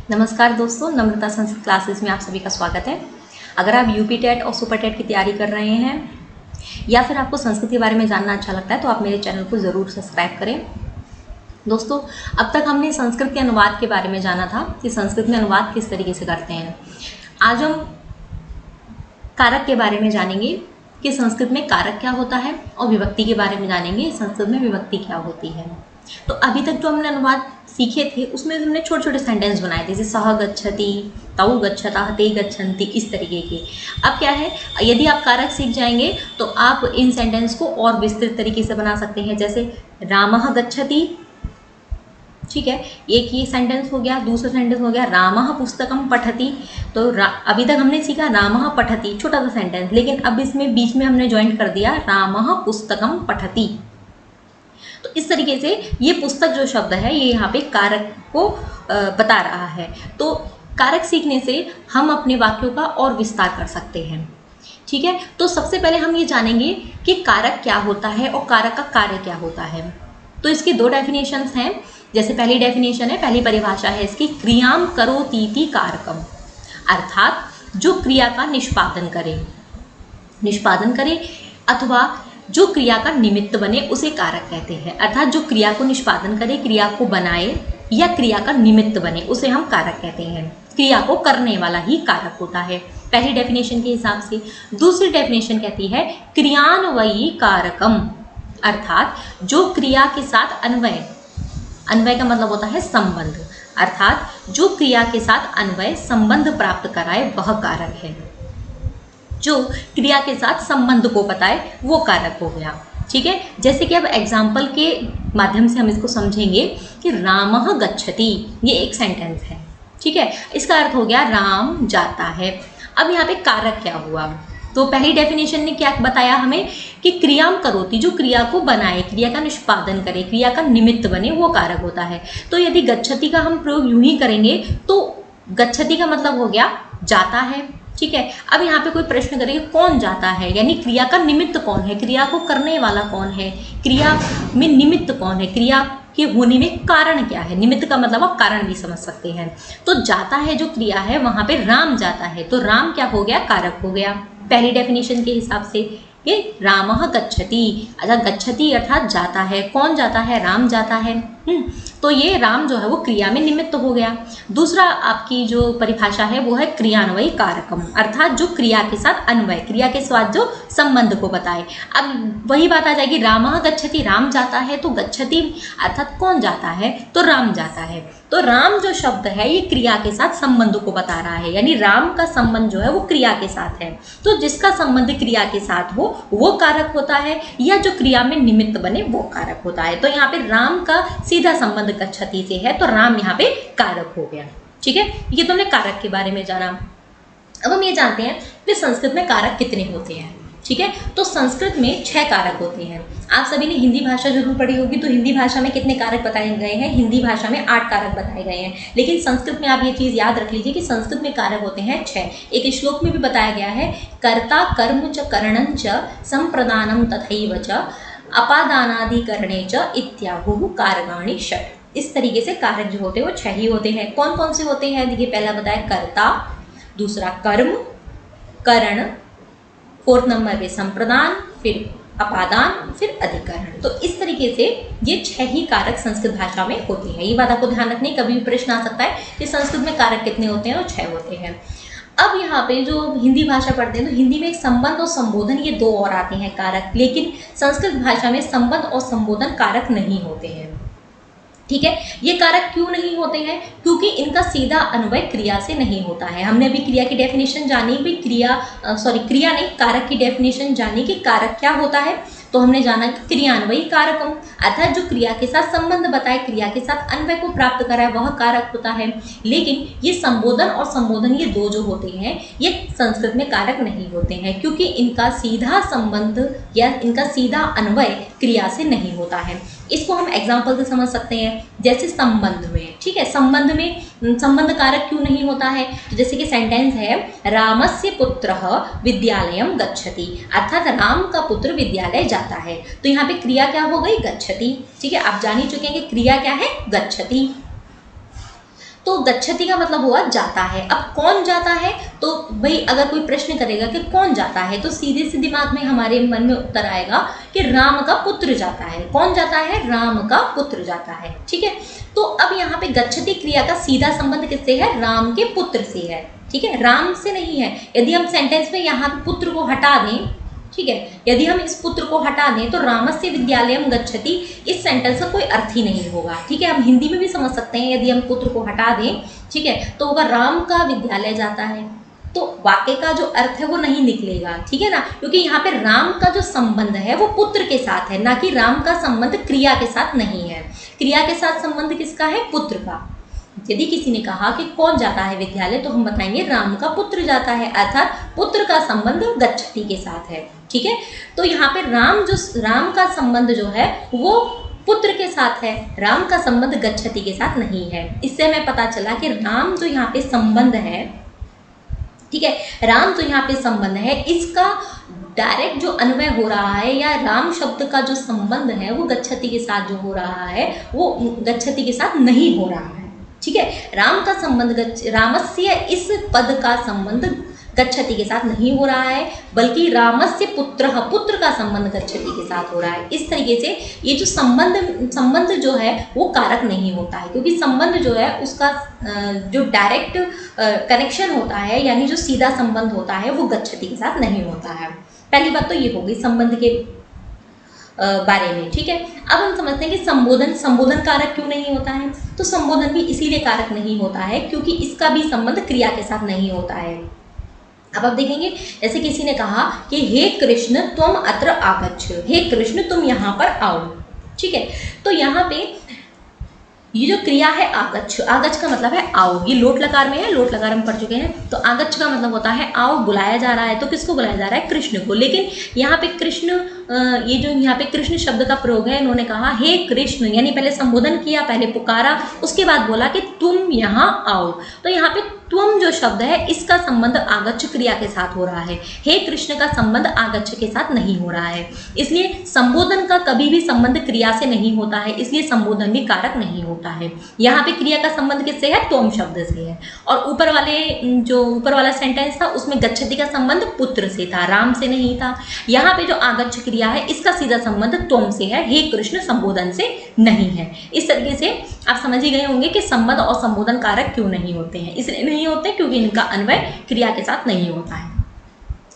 नमस्कार दोस्तों, नम्रता संस्कृत क्लासेस में आप सभी का स्वागत है। अगर आप यूपी टेट और सुपर टेट की तैयारी कर रहे हैं या फिर आपको संस्कृत के बारे में जानना अच्छा लगता है तो आप मेरे चैनल को ज़रूर सब्सक्राइब करें। दोस्तों, अब तक हमने संस्कृत के अनुवाद के बारे में जाना था कि संस्कृत में अनुवाद किस तरीके से करते हैं। आज हम कारक के बारे में जानेंगे कि संस्कृत में कारक क्या होता है और विभक्ति के बारे में जानेंगे संस्कृत में विभक्ति क्या होती है। तो अभी तक जो हमने अनुवाद सीखे थे उसमें हमने छोटे छोटे सेंटेंस बनाए थे, जैसे सह गच्छति, तौ गच्छतः, ते गच्छन्ति, इस तरीके के। अब क्या है, यदि आप कारक सीख जाएंगे तो आप इन सेंटेंस को और विस्तृत तरीके से बना सकते हैं। जैसे रामः गच्छति, ठीक है, एक ये सेंटेंस हो गया। दूसरा सेंटेंस हो गया रामः पुस्तकम पठति। तो अभी तक हमने सीखा रामः पठति, छोटा सा सेंटेंस, लेकिन अब इसमें बीच में हमने ज्वाइन कर दिया रामः पुस्तकम पठति। तो इस तरीके से ये पुस्तक जो शब्द है ये यहाँ पे कारक को बता रहा है। तो कारक सीखने से हम अपने वाक्यों का और विस्तार कर सकते हैं। ठीक है, तो सबसे पहले हम ये जानेंगे कि कारक क्या होता है और कारक का कार्य क्या होता है। तो इसके दो डेफिनेशंस हैं। जैसे पहली डेफिनेशन है, पहली परिभाषा है इसकी, क्रियाम करोतीति कारकम, अर्थात जो क्रिया का निष्पादन करे अथवा जो क्रिया का निमित्त बने उसे कारक कहते हैं। अर्थात जो क्रिया को निष्पादन करे, क्रिया को बनाए या क्रिया का निमित्त बने उसे हम कारक कहते हैं। क्रिया को करने वाला ही कारक होता है, पहली डेफिनेशन के हिसाब से। दूसरी डेफिनेशन कहती है क्रियान्वयी कारकम, अर्थात जो क्रिया के साथ अन्वय का मतलब होता है संबंध, अर्थात जो क्रिया के साथ अन्वय संबंध प्राप्त कराए वह कारक है। जो क्रिया के साथ संबंध को बताए वो कारक हो गया। ठीक है, जैसे कि अब एग्जाम्पल के माध्यम से हम इसको समझेंगे कि रामः गच्छति, ये एक सेंटेंस है। ठीक है, इसका अर्थ हो गया राम जाता है। अब यहाँ पे कारक क्या हुआ, तो पहली डेफिनेशन ने क्या बताया हमें कि क्रियाम करोति, जो क्रिया को बनाए, क्रिया का निष्पादन करे, क्रिया का निमित्त बने वो कारक होता है। तो यदि गच्छति का हम प्रयोग यूं ही करेंगे तो गच्छति का मतलब हो गया जाता है। ठीक है, अब यहाँ पे कोई प्रश्न करेगा कौन जाता है, यानी क्रिया का निमित्त कौन है, क्रिया को करने वाला कौन है, क्रिया में निमित्त कौन है, क्रिया के होने में कारण क्या है। निमित्त का मतलब आप कारण भी समझ सकते हैं। तो जाता है जो क्रिया है वहां पे राम जाता है, तो राम क्या हो गया, कारक हो गया पहली डेफिनेशन के हिसाब से। ये रामः गच्छति, अच्छा गच्छति अर्थात जाता है, कौन जाता है, राम जाता है। तो ये राम जो है वो क्रिया में निमित्त हो गया। दूसरा आपकी जो परिभाषा है वो है क्रियान्वयी कारकम, अर्थात जो क्रिया के साथ अन्वय, क्रिया के साथ जो संबंध को बताए। अब वही बात आ जाएगी, रामः गच्छति, राम जाता है, तो गच्छति अर्थात कौन जाता है, तो राम जाता है। तो राम जो शब्द है ये क्रिया के साथ संबंध को बता रहा है, यानी राम का संबंध जो है वो क्रिया के साथ है। तो जिसका संबंध क्रिया के साथ हो वो कारक होता है, या जो क्रिया में निमित्त बने वो कारक होता है। तो यहाँ पे राम का सीधा संबंध गच्छति से है, तो राम यहाँ पे कारक हो गया। ठीक है, ये तो हमने कारक के बारे में जाना। अब हम ये जानते हैं कि संस्कृत में कारक कितने होते हैं। ठीक है, तो संस्कृत में 6 कारक होते हैं। आप सभी ने हिंदी भाषा जरूर पढ़ी होगी, तो हिंदी भाषा में कितने कारक बताए गए हैं, हिंदी भाषा में 8 कारक बताए गए हैं। लेकिन संस्कृत में आप ये चीज़ याद रख लीजिए कि संस्कृत में कारक होते हैं 6। एक श्लोक में भी बताया गया है, कर्ता कर्म च करणं च संप्रदानम तथैव च अपादानादिकरणे च इत्याहुः कारकाणि षट्। इस तरीके से कारक जो होते हैं वो 6 ही होते हैं। कौन कौन से होते हैं, देखिए पहला बताया कर्ता, दूसरा कर्म, करण, 4th नंबर पे संप्रदान, फिर अपादान, फिर अधिकरण। तो इस तरीके से ये 6 ही कारक संस्कृत भाषा में होते हैं। ये बात आपको ध्यान रखनी, कभी भी प्रश्न आ सकता है कि संस्कृत में कारक कितने होते हैं, और 6 होते हैं। अब यहाँ पे जो हिंदी भाषा पढ़ते हैं तो हिंदी में एक संबंध और संबोधन, ये 2 और आते हैं कारक, लेकिन संस्कृत भाषा में संबंध और संबोधन कारक नहीं होते हैं। ठीक है, ये कारक क्यों नहीं होते हैं, क्योंकि इनका सीधा अन्वय क्रिया से नहीं होता है। हमने अभी क्रिया की डेफिनेशन जानी, भी क्रिया नहीं, कारक की डेफिनेशन जानी कि कारक क्या होता है। तो हमने जाना कि क्रियान्वयी कारकम, अर्थात जो क्रिया के साथ संबंध बताए, क्रिया के साथ अन्वय को प्राप्त कराए वह कारक होता है। लेकिन ये संबोधन और संबोधन, ये 2 जो होते हैं ये संस्कृत में कारक नहीं होते हैं, क्योंकि इनका सीधा संबंध या इनका सीधा अन्वय क्रिया से नहीं होता है। इसको हम एग्जाम्पल से समझ सकते हैं, जैसे संबंध में। ठीक है, संबंध में संबंध कारक क्यों नहीं होता है, तो जैसे कि सेंटेंस है रामस्य पुत्रः विद्यालयं गच्छति, अर्थात राम का पुत्र विद्यालय जाता है। तो यहाँ पे क्रिया क्या हो गई, गच्छति। ठीक है, आप जान ही चुके हैं कि क्रिया क्या है, गच्छति। तो गच्छति का मतलब हुआ जाता है। अब कौन जाता है, तो भाई अगर कोई प्रश्न करेगा कि कौन जाता है, तो सीधे से दिमाग में हमारे मन में उत्तर आएगा कि राम का पुत्र जाता है। कौन जाता है, राम का पुत्र जाता है। ठीक है, तो अब यहाँ पे गच्छति क्रिया का सीधा संबंध किससे है, राम के पुत्र से है। ठीक है, राम से नहीं है। यदि हम सेंटेंस में यहाँ पुत्र को हटा दें, ठीक है, यदि हम इस पुत्र को हटा दें तो रामस्य विद्यालयम गच्छति, इस सेंटेंस का कोई अर्थ ही नहीं होगा। ठीक है, हम हिंदी में भी समझ सकते हैं, यदि हम पुत्र को हटा दें, ठीक है, तो होगा राम का विद्यालय जाता है, तो वाक्य का जो अर्थ है वो नहीं निकलेगा। ठीक है ना, क्योंकि यहाँ पे राम का जो संबंध है वो पुत्र के साथ है, ना कि राम का संबंध क्रिया के साथ नहीं है। क्रिया के साथ संबंध किसका है, पुत्र का। यदि किसी ने कहा कि कौन जाता है विद्यालय, तो हम बताएंगे राम का पुत्र जाता है, अर्थात पुत्र का संबंध गच्छति के साथ है। ठीक है, तो यहाँ पे राम का संबंध जो है वो पुत्र के साथ है, राम का संबंध गच्छति के साथ नहीं है। इससे हमें पता चला कि राम जो यहाँ पे संबंध है, ठीक है, राम जो यहाँ पे संबंध है, इसका डायरेक्ट जो अन्वय हो रहा है या राम शब्द का जो संबंध है वो गच्छति के साथ जो हो रहा है वो गच्छति के साथ नहीं हो रहा है। ठीक है, राम का संबंध रामस्य इस पद का संबंध गच्छति के साथ नहीं हो रहा है, बल्कि रामस्य पुत्र का संबंध गच्छति के साथ हो रहा है। इस तरीके से ये जो संबंध जो है वो कारक नहीं होता है, क्योंकि संबंध जो है उसका जो डायरेक्ट कनेक्शन होता है, यानी जो सीधा संबंध होता है वो गच्छति के साथ नहीं होता है। पहली बात तो ये होगी संबंध के बारे में। ठीक है, अब हम समझते हैं कि संबोधन कारक क्यों नहीं होता है। तो संबोधन भी इसीलिए कारक नहीं होता है क्योंकि इसका भी संबंध क्रिया के साथ नहीं होता है। अब आप देखेंगे, जैसे किसी ने कहा कि हे कृष्ण तुम अत्र आगच्छ, हे कृष्ण तुम यहाँ पर आओ। ठीक है, तो यहाँ पे ये जो क्रिया है आगच्छ, आगच्छ का मतलब है आओ, ये लोट लकार में है, लोट लकार हम पढ़ चुके हैं। तो आगच्छ का मतलब होता है आओ, बुलाया जा रहा है। तो किसको बुलाया जा रहा है, कृष्ण को। लेकिन यहाँ पे कृष्ण, ये जो यहाँ पे कृष्ण शब्द का प्रयोग है, इन्होंने कहा हे कृष्ण, यानी पहले संबोधन किया, पहले पुकारा, उसके बाद बोला कि तुम यहाँ आओ। तो यहाँ पे तुम जो शब्द है इसका संबंध आगच्छ क्रिया के साथ हो रहा है, हे कृष्ण का संबंध आगच्छ के साथ नहीं हो रहा है। इसलिए संबोधन का कभी भी संबंध क्रिया से नहीं होता है, इसलिए संबोधन भी कारक नहीं होता है। यहाँ पे क्रिया का संबंध किससे है, तुम शब्द से है। और ऊपर वाला सेंटेंस था उसमें गच्छति का संबंध पुत्र से था, राम से नहीं था। यहाँ पे जो आगच्छ क्रिया है इसका सीधा संबंध तुम से है, हे कृष्ण संबोधन से नहीं है। इस तरीके से आप समझ ही गए होंगे कि संबंध और संबोधन कारक क्यों नहीं होते हैं। इसलिए नहीं होते क्योंकि इनका अन्वय क्रिया के साथ नहीं होता है।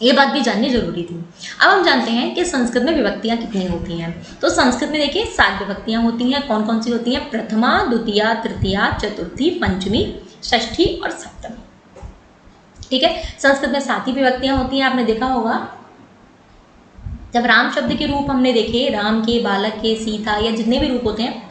ये बात भी जाननी जरूरी थी। अब हम जानते हैं कि संस्कृत में विभक्तियां कितनी होती हैं। तो संस्कृत में देखिए 7 विभक्तियां होती हैं। कौन कौन सी होती हैं, प्रथमा, द्वितीया, तृतीया, चतुर्थी, पंचमी, षष्ठी और सप्तमी। ठीक है, संस्कृत में 7 ही विभक्तियां होती हैं। आपने देखा होगा जब राम शब्द के रूप हमने देखे, राम के, बालक के, सीता या जितने भी रूप होते हैं,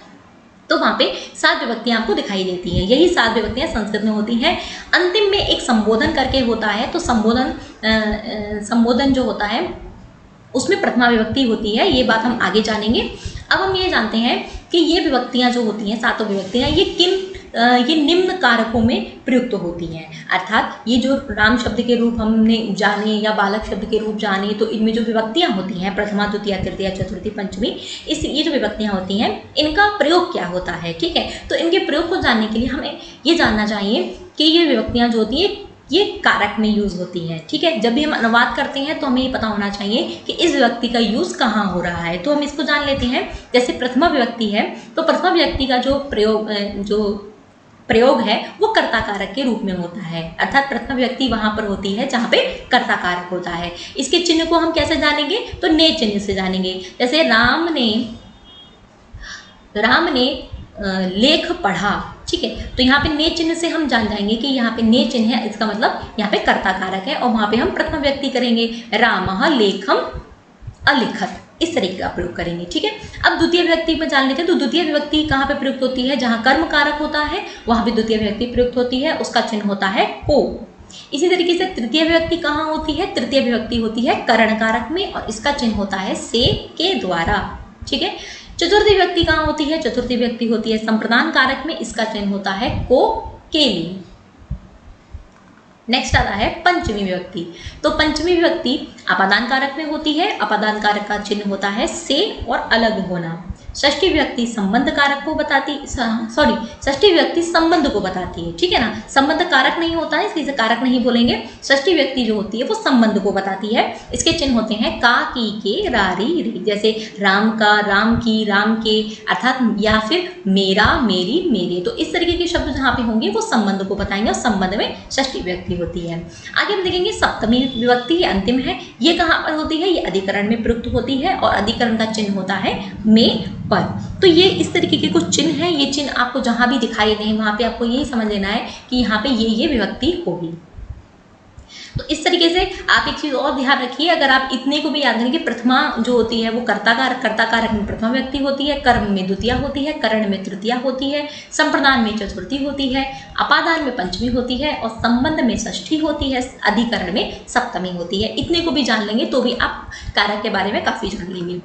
तो वहाँ पे 7 विभक्तियाँ आपको दिखाई देती हैं। यही 7 विभक्तियाँ संस्कृत में होती हैं। अंतिम में एक संबोधन करके होता है, तो संबोधन जो होता है उसमें प्रथमा विभक्ति होती है। ये बात हम आगे जानेंगे। अब हम ये जानते हैं कि ये विभक्तियाँ जो होती हैं, 7 विभक्तियाँ, ये निम्न कारकों में प्रयुक्त होती हैं। अर्थात ये जो राम शब्द के रूप हमने जाने या बालक शब्द के रूप जाने, तो इनमें जो विभक्तियाँ होती हैं, प्रथमा, द्वितीया, तृतीया, चतुर्थी, पंचमी, ये जो विभक्तियाँ होती हैं इनका प्रयोग क्या होता है। ठीक है, तो इनके प्रयोग को जानने के लिए हमें ये जानना चाहिए कि ये विभक्तियाँ जो होती हैं ये कारक में यूज़ होती हैं। ठीक है, जब भी हम अनुवाद करते हैं तो हमें ये पता होना चाहिए कि इस विभक्ति का यूज़ कहाँ हो रहा है। तो हम इसको जान लेते हैं। जैसे प्रथमा विभक्ति है, तो प्रथमा विभक्ति का जो प्रयोग है वो कर्ता कारक के रूप में होता है। अर्थात प्रथमा विभक्ति वहाँ पर होती है जहाँ पे कर्ता कारक होता है। इसके चिन्ह को हम कैसे जानेंगे, तो ने चिन्ह से जानेंगे। जैसे राम ने लेख पढ़ा। ठीक है, तो यहाँ पे ने चिन्ह से हम जान जाएंगे कि यहाँ पे ने चिन्ह है, इसका मतलब यहाँ पे कर्ता कारक है, और वहाँ पे हम प्रथमा विभक्ति करेंगे, रामः लेखम अलिखत, इस तरीके का प्रयोग करेंगे। ठीक है, अब द्वितीय विभक्ति में जान लेते हैं। तो द्वितीय विभक्ति कहाँ पे प्रयुक्त होती है, जहाँ कर्म कारक होता है वहाँ पे द्वितीय विभक्ति प्रयुक्त होती है, उसका चिन्ह होता है को। इसी तरीके से तृतीय विभक्ति कहाँ होती है, तृतीय विभक्ति होती है करण कारक में, और इसका चिन्ह होता है से, के द्वारा। ठीक है, चतुर्थी विभक्ति कहाँ होती है, चतुर्थी विभक्ति होती है संप्रदान कारक में, इसका चिन्ह होता है को, के लिए। नेक्स्ट आता है पंचमी विभक्ति। तो पंचमी विभक्ति अपादान कारक में होती है। अपादान कारक का चिन्ह होता है से और अलग होना। षष्ठी विभक्ति संबंध कारक को बताती, सॉरी षष्ठी विभक्ति संबंध को बताती है, ठीक है ना। संबंध कारक नहीं होता है, इसलिए इसे कारक नहीं बोलेंगे। षष्ठी विभक्ति जो होती है वो संबंध को बताती है। इसके चिन्ह होते हैं का, की, के, रा, री, रे। जैसे राम का, राम की, राम के, अर्थात या फिर मेरा, मेरी, मेरे। तो इस तरीके के शब्द जहाँ पे होंगे वो संबंध को बताएंगे और संबंध में षष्ठी विभक्ति होती है। आगे हम देखेंगे सप्तमी विभक्ति, ये अंतिम है। ये कहाँ पर होती है? ये अधिकरण में प्रयुक्त होती है और अधिकरण का चिन्ह होता है में, पर। तो ये इस तरीके के कुछ चिन्ह हैं। ये चिन्ह आपको जहाँ भी दिखाई दें वहाँ पे आपको यही समझ लेना है कि यहाँ पे ये विभक्ति होगी। तो इस तरीके से आप एक चीज़ और ध्यान रखिए, अगर आप इतने को भी याद रखें कि प्रथमा जो होती है वो कर्ता कारक में प्रथमा व्यक्ति होती है, कर्म में द्वितीया होती है, करण में तृतीया होती है, संप्रदान में चतुर्थी होती है, अपादान में पंचमी होती है और संबंध में षष्ठी होती है, अधिकरण में सप्तमी होती है। इतने को भी जान लेंगे तो भी आप कारक के बारे में काफ़ी जान लेंगे।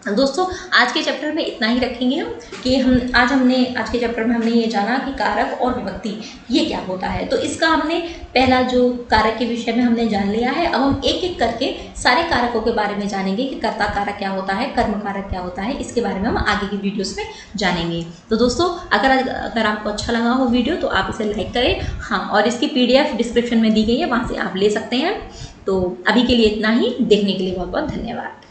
दोस्तों आज के चैप्टर में इतना ही रखेंगे हम कि आज के चैप्टर में हमने ये जाना कि कारक और विभक्ति ये क्या होता है। तो इसका हमने पहला जो कारक के विषय में हमने जान लिया है। अब हम एक एक करके सारे कारकों के बारे में जानेंगे कि कर्ता कारक क्या होता है, कर्म कारक क्या होता है। इसके बारे में हम आगे की वीडियोस में जानेंगे। तो दोस्तों अगर आपको अच्छा लगा हो वीडियो तो आप इसे लाइक करें। हाँ, और इसकी PDF डिस्क्रिप्शन में दी गई है, वहाँ से आप ले सकते हैं। तो अभी के लिए इतना ही। देखने के लिए बहुत बहुत धन्यवाद।